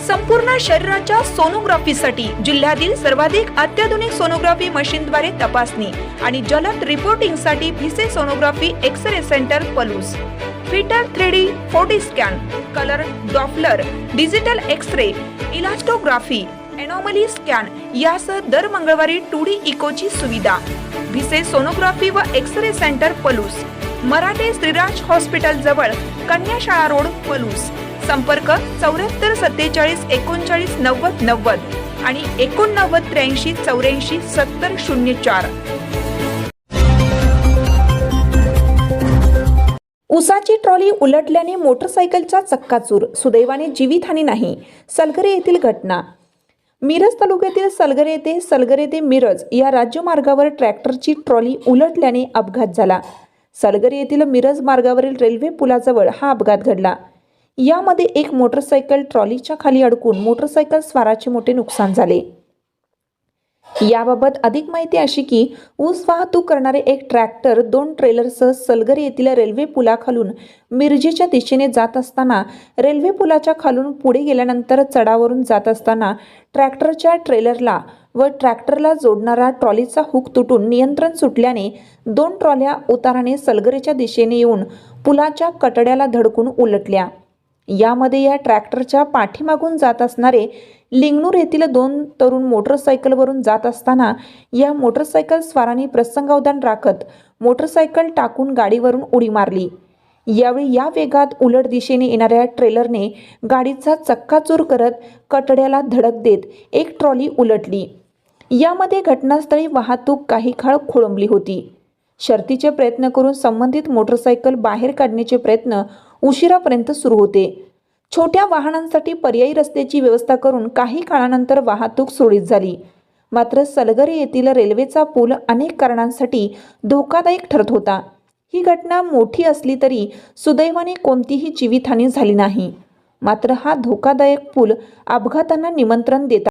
संपूर्ण शरीराच्या सोनोग्राफीसाठी जिल्ह्यातील सर्वाधिक अत्याधुनिक सोनोग्राफी मशीनद्वारे तपासणी आणि जलद रिपोर्टिंगसाठी Bhise sonography X ray centre Palus, फिटर 3D 4D scan, colour Doppler, digital X ray, elastography, anomaly scan यासह दर मंगळवारी 2D इकोची सुविधा. भिसे सोनोग्राफी व X ray centre Palus, Marathe Shriraj hospital जवळ, कन्या शाळा रोड पलूस. संपर्क 74 47 39 90 90 आणि 89 83 84 70 04. उसाची ट्रॉली उलटल्याने मोटरसायकलचा चक्काचूर, सुदैवाने जीवितहानी नाही. सलगरे येथील घटना. मिरज तालुक्यातील सलगरे ते मिरज या राज्यमार्गावर ट्रॅक्टरची ट्रॉली उलटल्याने अपघात झाला. सलगरे येथील मिरज मार्गावरील रेल्वे पुलाजवळ हा अपघात घडला. यामध्ये एक मोटरसायकल ट्रॉलीच्या खाली अडकून मोटरसायकल स्वाराचे मोठे नुकसान झाले. याबाबत अधिक माहिती अशी की ऊस वाहतूक करणारे एक ट्रॅक्टर 2 ट्रेलरसह सलगरे येथील रेल्वे पुलाखालून मिरजेच्या दिशेने जात असताना रेल्वे पुलाच्या खालून पुढे गेल्यानंतर चढावरून जात असताना ट्रॅक्टरच्या ट्रेलरला व ट्रॅक्टरला जोडणारा ट्रॉलीचा हुक तुटून नियंत्रण सुटल्याने 2 ट्रॉल्या उताराने सलगरेच्या दिशेने येऊन पुलाच्या कटड्याला धडकून उलटल्या. यामध्ये या ट्रॅक्टरच्या पाठीमागून जात असणारे लिंगणूर येथील 2 तरुण मोटरसायकलवरून जात असताना या मोटरसायकल स्वारांनी प्रसंगावधान राखत मोटरसायकल टाकून गाडीवरून उडी मारली. यावेळी या वेगात उलट दिशेने येणाऱ्या ट्रेलरने गाडीचा चक्काचूर करत कटड्याला धडक देत एक ट्रॉली उलटली. यामध्ये घटनास्थळी वाहतूक काही काळ खोळंबली होती. शर्थीचे प्रयत्न करून संबंधित मोटरसायकल बाहेर काढण्याचे प्रयत्न उशिरापर्यंत सुरू होते. छोट्या वाहनांसाठी पर्यायी रस्त्याची व्यवस्था करून काही काळानंतर वाहतूक सुरळीत झाली. मात्र सलगरे येथील रेल्वेचा पूल अनेक कारणांसाठी धोकादायक ठरत होता. ही घटना मोठी असली तरी सुदैवाने कोणतीही जीवितहानी झाली नाही. मात्र हा धोकादायक पूल अपघातांना निमंत्रण देत